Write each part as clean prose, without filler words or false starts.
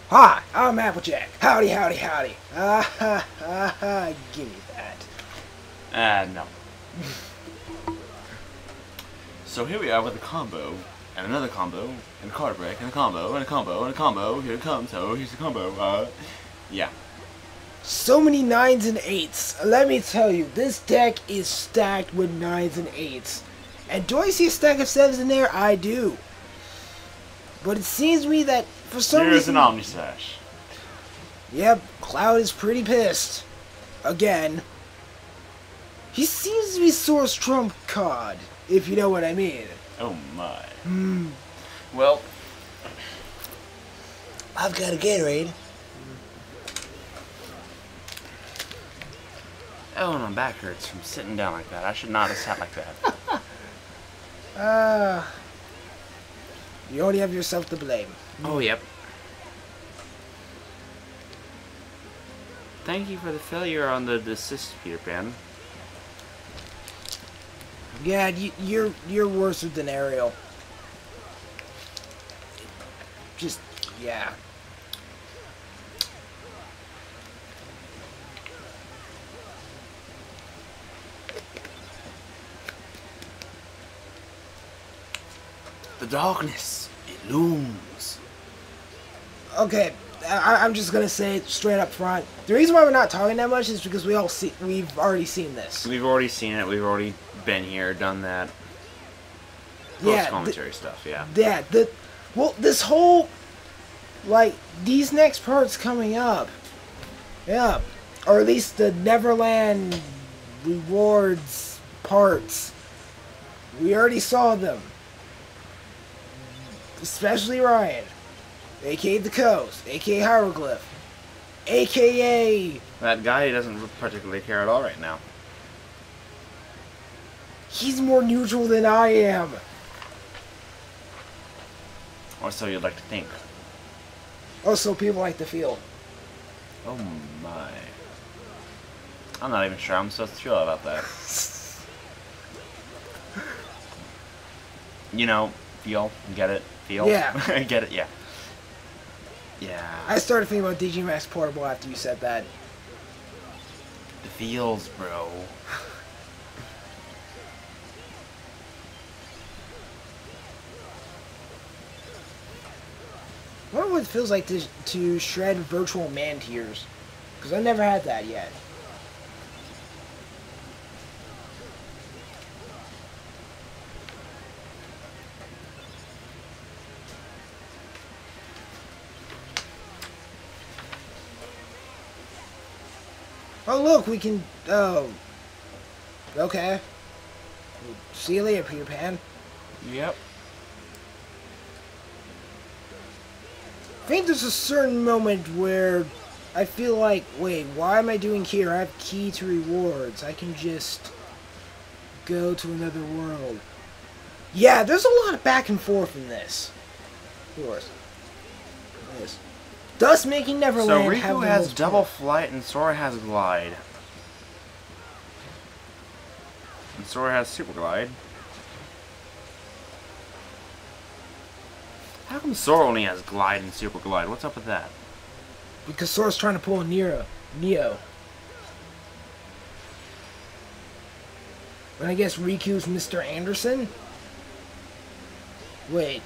Hi, I'm Applejack. Howdy, howdy, howdy. Ha ha, give me that. No. So here we are with a combo, and another combo, and a card break, and a combo, and a combo, and a combo. Here it comes. Oh, here's the combo. Yeah. So many 9s and 8s. Let me tell you, this deck is stacked with 9s and 8s. And do I see a stack of 7s in there? I do. But it seems to me that for some Here's reason... an Omnisash. Yep, Cloud is pretty pissed. Again. He seems to be Source Trump card, if you know what I mean. Oh my. Well, I've got a Gatorade. oh, my back hurts from sitting down like that. I should not have sat like that. You only have yourself to blame. Oh, yep. Thank you for the failure on the assist, Peter Pan. Yeah, you're worse than Ariel. Just, yeah. The darkness, it looms. Okay, I'm just gonna say it straight up front. The reason why we're not talking that much is because we've already seen this. We've already seen it. We've already been here, done that. Post-commentary stuff, yeah. Yeah, well, this whole, like, these next parts coming up, yeah, or at least the Neverland rewards parts, we already saw them. Especially Ryan, aka TheCoz, aka Hieroglyph, aka... That guy doesn't particularly care at all right now. He's more neutral than I am. Or so you'd like to think. Also, people like to feel. Oh my. I'm not even sure I'm supposed to feel about that. You know, feel, get it, feel. Yeah. Get it, yeah. Yeah. I started thinking about Digimax Portable after you said that. The feels, bro. I wonder what it feels like to shred virtual man tears. Because I never had that yet. Oh look, we can... Oh. Okay. See you later, Peter Pan. Yep. I think there's a certain moment where I feel like, wait, why am I doing here? I have key to rewards. I can just go to another world. Yeah, there's a lot of back and forth in this. Of course. Yes. Thus making Neverland So have Riku the has most double power. flight and Sora has glide. And Sora has super glide. How come Sora only has glide and super glide? What's up with that? Because Sora's trying to pull a Neo. And I guess Riku's Mr. Anderson? Wait.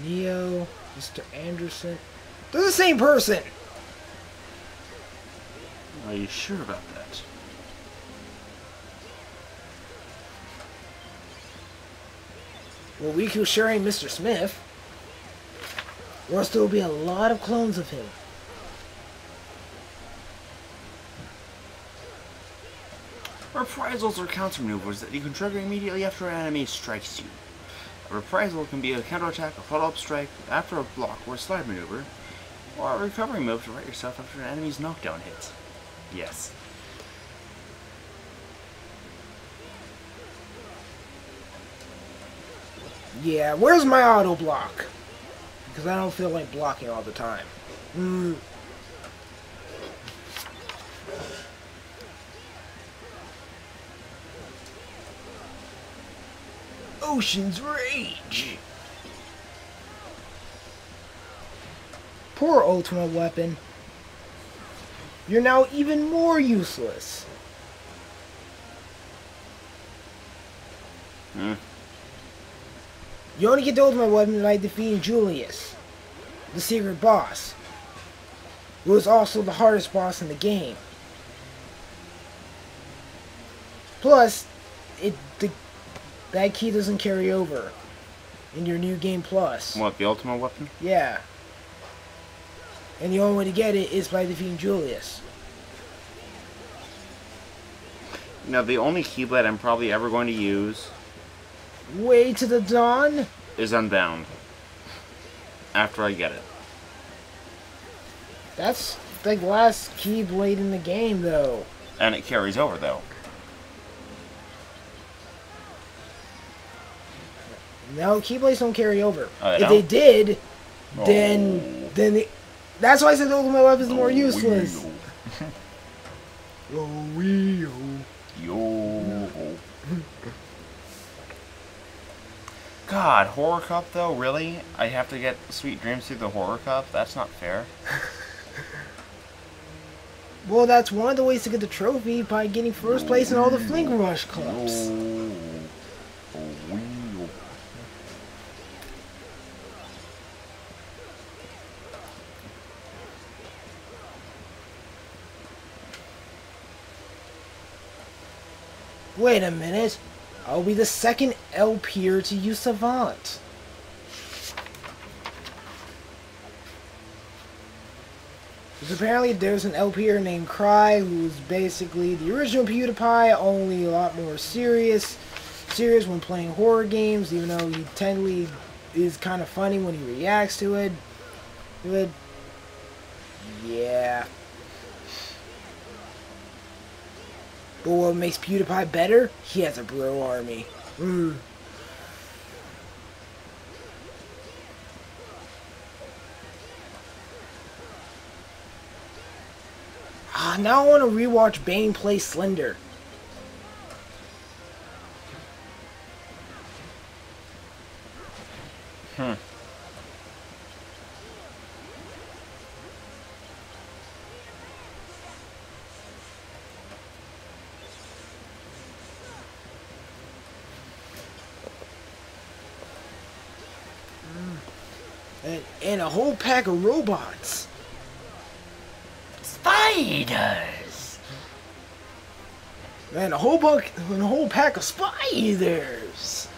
Neo, Mr. Anderson. They're the same person! Are you sure about that? Well, Riku's sharing Mr. Smith. Or else there will be a lot of clones of him. Reprisals are counter maneuvers that you can trigger immediately after an enemy strikes you. A reprisal can be a counterattack, a follow-up strike after a block or a slide maneuver, or a recovery move to right yourself after an enemy's knockdown hit. Yes. Yeah, where's my auto block? Because I don't feel like blocking all the time. Ocean's Rage. Poor Ultimate Weapon. You're now even more useless. You only get the Ultimate Weapon by defeating Julius, the secret boss, who is also the hardest boss in the game. Plus, that key doesn't carry over in your new game plus. What, the Ultimate Weapon? Yeah. And the only way to get it is by defeating Julius. Now, the only Keyblade I'm probably ever going to use Way to the Dawn is Unbound. After I get it. That's the last Keyblade in the game, though. And it carries over, though. No, Keyblades don't carry over. Oh, if don't? they did, then that's why I said the Ultimate Weapon is more useless. God, Horror Cup though, really? I have to get Sweet Dreams through the Horror Cup? That's not fair. Well, that's one of the ways to get the trophy, by getting first place in all the Fling Rush Cups. Wait a minute. I'll be the second LPer to use Savant. Because apparently there's an LPer named Cry, who's basically the original PewDiePie, only a lot more serious when playing horror games, even though he technically is kind of funny when he reacts to it. But yeah. But what makes PewDiePie better? He has a bro army. Now I want to rewatch Bane play Slender. And a whole pack of robots. Spiders! And a whole pack of spiders.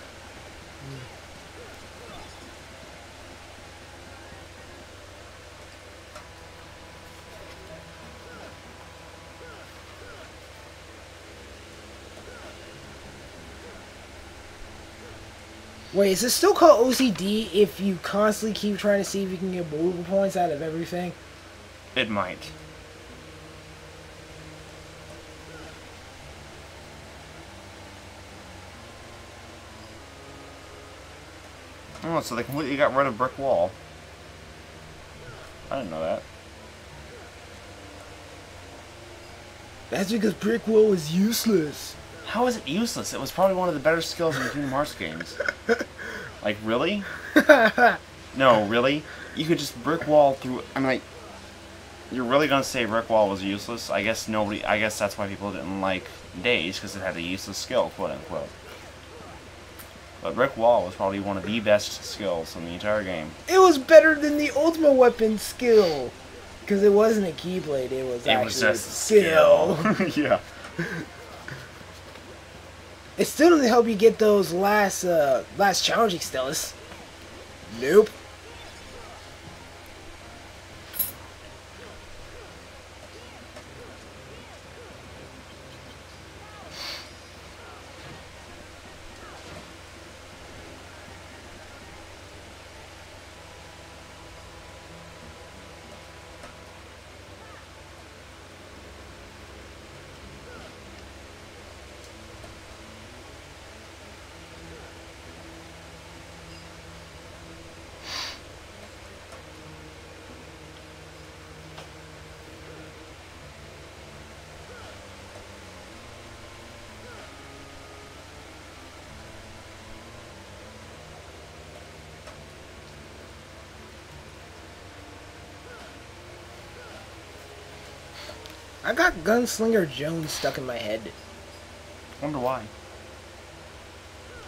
Wait, is it still called OCD if you constantly keep trying to see if you can get multiple points out of everything? It might. Oh, so they completely got rid of Brick Wall. I didn't know that. That's because Brick Wall was useless. How is it useless? It was probably one of the better skills in the Kingdom Hearts games. Like, really? No, really? You could just Brick Wall through... I mean, like... You're really gonna say Brick Wall was useless? I guess that's why people didn't like Days, because it had a useless skill, quote-unquote. But Brick Wall was probably one of the best skills in the entire game. It was better than the Ultimate Weapon skill. Because it wasn't a Keyblade, it was just a skill. Yeah. It still doesn't help you get those last challenging stills. Nope. I got Gunslinger Jones stuck in my head. Wonder why.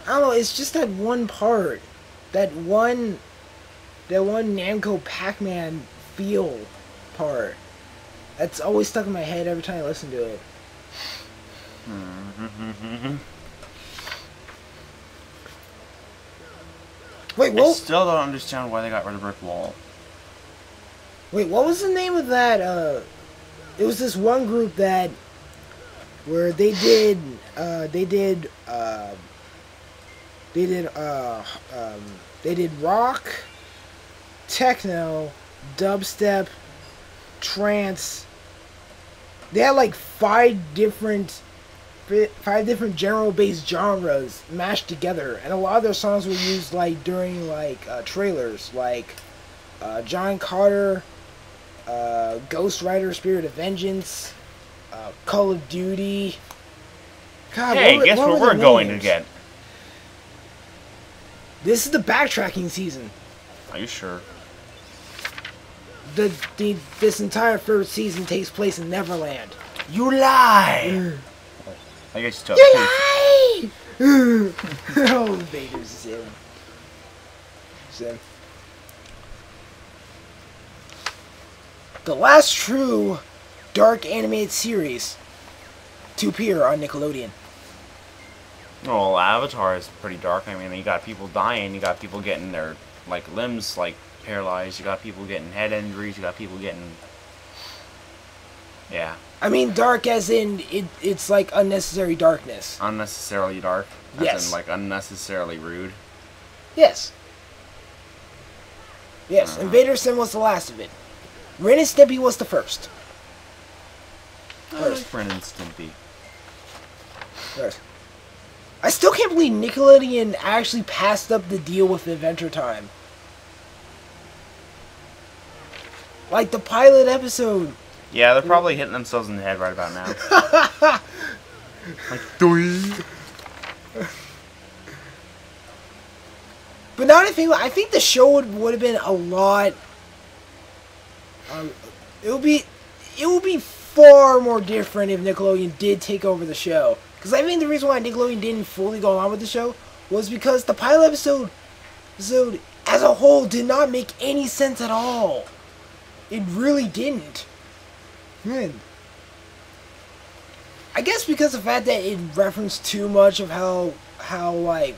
I don't know, it's just that one part. That one Namco Pac-Man feel part. That's always stuck in my head every time I listen to it. Wait, I still don't understand why they got rid of Brick Wall. Wait, what was the name of that? It was this one group that, where they did rock, techno, dubstep, trance. They had like five different general-based genres mashed together, and a lot of their songs were used like during like trailers, like John Carter, Ghost Rider: Spirit of Vengeance, Call of Duty. God, hey, guess where we're going again? This is the backtracking season. Are you sure? This entire third season takes place in Neverland. You lie! I guess you lie! Oh, Vader's Sim. The last true dark animated series to appear on Nickelodeon. Well, Avatar is pretty dark. I mean, you got people dying, you got people getting their like limbs like paralyzed, you got people getting head injuries, you got people getting... Yeah. I mean dark as in, it's like unnecessary darkness. Unnecessarily dark? As yes. in, like, unnecessarily rude? Yes. Yes, Invader Sim was the last of it. Ren and Stimpy was the first. I like Ren and Stimpy. First. I still can't believe Nickelodeon actually passed up the deal with Adventure Time. Like the pilot episode. Yeah, they're probably hitting themselves in the head right about now. Like, doing. But now that I think the show would have been a lot. It would be far more different if Nickelodeon did take over the show. Because I think the reason why Nickelodeon didn't fully go on with the show was because the pilot episode as a whole did not make any sense at all. It really didn't. Man. I guess because of the fact that it referenced too much of how like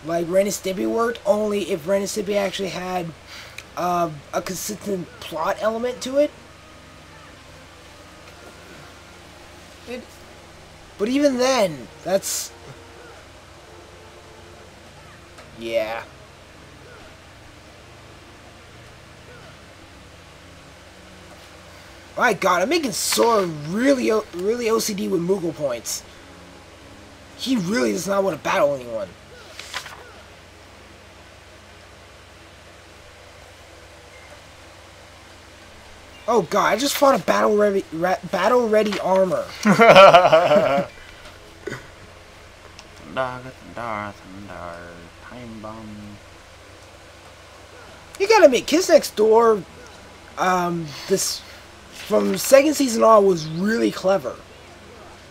Ren and Stimpy worked, only if Ren and Stimpy actually had a consistent plot element to it. But even then, that's... Yeah. My God, I'm making Sora really OCD with Moogle points. He really does not want to battle anyone. Oh God, I just fought a battle ready armor. Time bomb. You gotta admit, Kids Next Door, this from second season on was really clever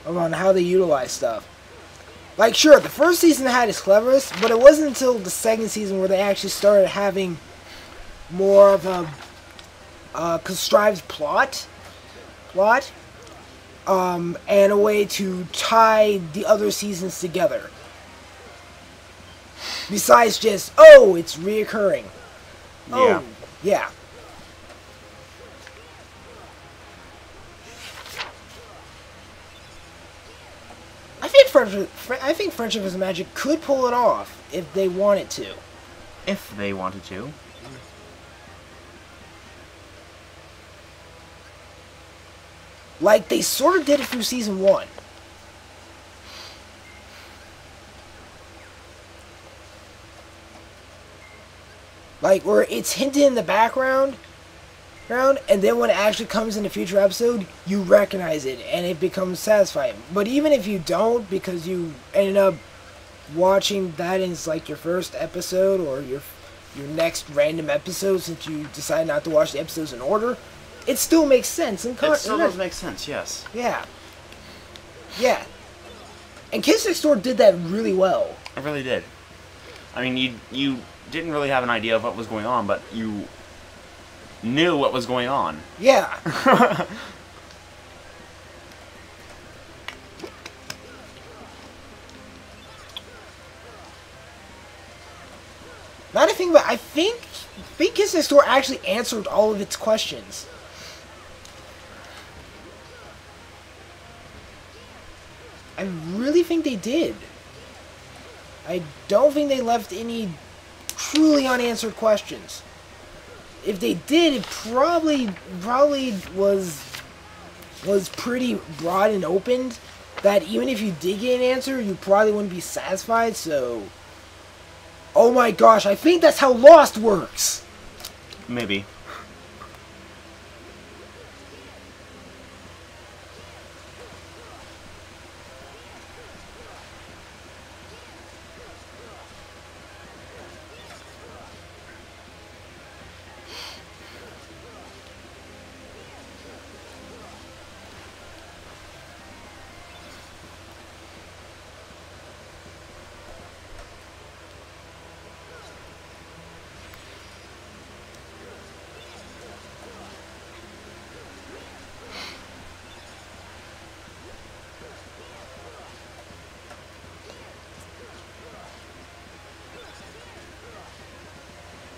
on how they utilize stuff. Like, sure, the first season had its cleverness, but it wasn't until the second season where they actually started having more of a contrived plot, and a way to tie the other seasons together. Besides just, oh, it's reoccurring. Yeah. Oh, yeah. I think Friendship is Magic could pull it off if they wanted to. If they wanted to. Like, they sort of did it through season 1. Like, where it's hinted in the background, and then when it actually comes in a future episode, you recognize it, and it becomes satisfying. But even if you don't, because you ended up watching that as, like, your first episode, or your next random episode, since you decide not to watch the episodes in order, it still makes sense. It still does make sense, yes. Yeah. Yeah. And Kids Next Door did that really well. It really did. I mean, you didn't really have an idea of what was going on, but you knew what was going on. Yeah. Not a thing, but I think Kids Next Door actually answered all of its questions. I really think they did. I don't think they left any truly unanswered questions. If they did, it probably was pretty broad and opened, that even if you did get an answer, you probably wouldn't be satisfied, so... Oh my gosh, I think that's how Lost works! Maybe.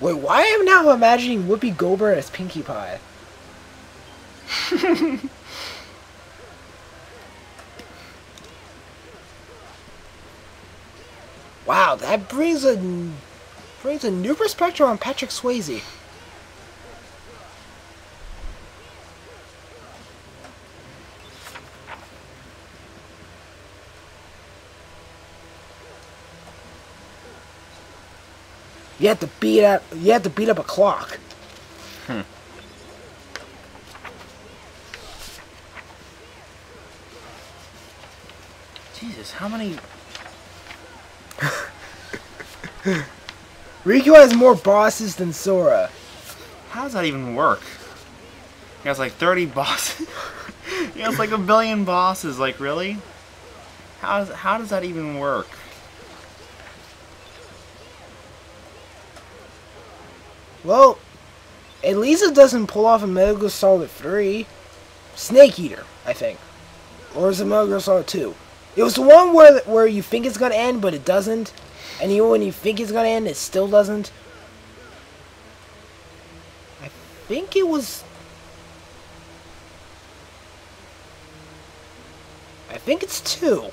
Wait, why am I now imagining Whoopi Goldberg as Pinkie Pie? Wow, that brings a new perspective on Patrick Swayze. You have to beat up a clock. Jesus, how many... Riku has more bosses than Sora. How does that even work? He has like 30 bosses. He has like 1 billion bosses. Like, really? How does that even work? Well, at least it doesn't pull off a Metal Gear Solid 3. Snake Eater, I think. Or is it Metal Gear Solid 2? It was the one where you think it's gonna end, but it doesn't. And even when you think it's gonna end, it still doesn't. I think it was... I think it's 2.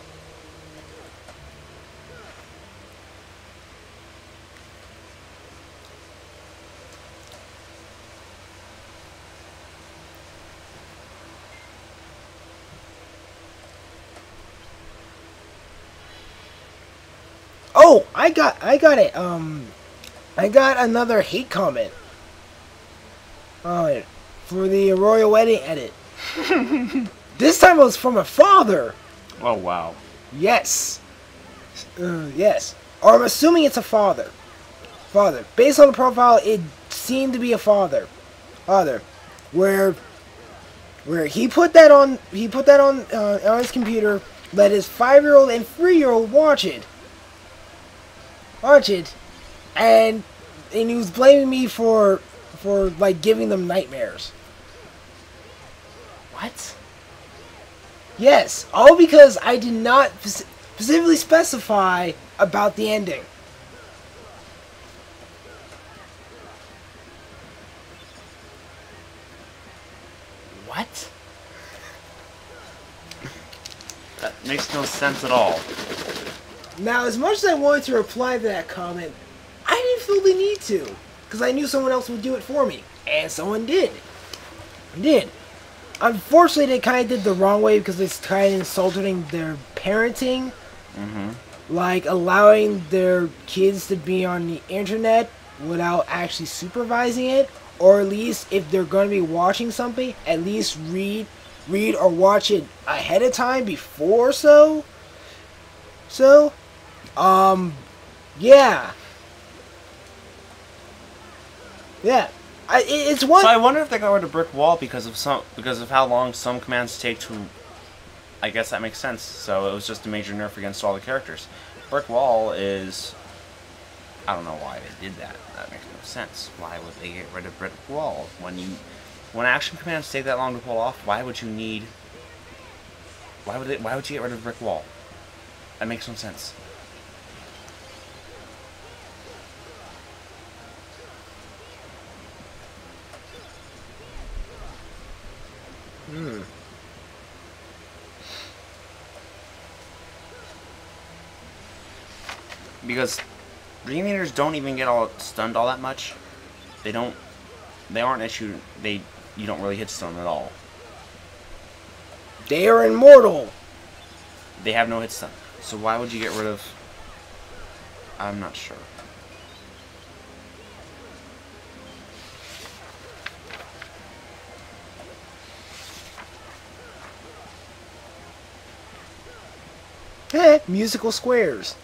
Oh, I got it. I got another hate comment. For the Royal Wedding edit. This time it was from a father. Oh, wow. Yes. Yes. Or I'm assuming it's a father. Father. Based on the profile, it seemed to be a father. Where he put that on his computer, let his 5-year-old and 3-year-old watch it, and he was blaming me for like giving them nightmares. What? Yes, all because I did not specifically specify about the ending. What? That makes no sense at all. Now, as much as I wanted to reply to that comment, I didn't feel the need to, because I knew someone else would do it for me, and someone did. Unfortunately, they kind of did the wrong way because it's kind of insulting their parenting, like allowing their kids to be on the internet without actually supervising it, or at least if they're going to be watching something, at least read or watch it ahead of time before yeah. It's one. So I wonder if they got rid of brick wall because of how long some commands take to. I guess that makes sense. So it was just a major nerf against all the characters. Brick wall is. I don't know why they did that. That makes no sense. Why would they get rid of brick wall when action commands take that long to pull off? Why would you need? Why would you get rid of brick wall? That makes no sense. Because Dream Eaters don't even get all stunned all that much. They aren't issued. You don't really hit stun at all. They are immortal. They have no hit stun. So why would you get rid of? I'm not sure. Musical squares.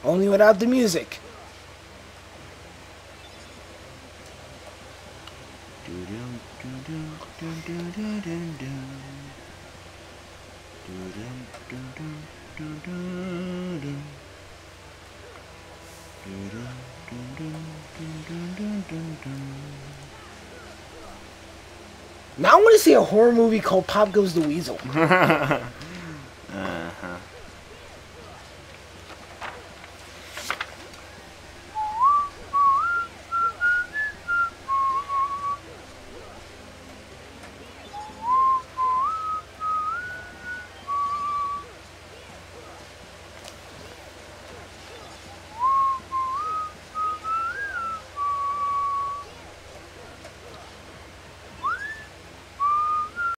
Only without the music. Now I want to see a horror movie called Pop Goes the Weasel.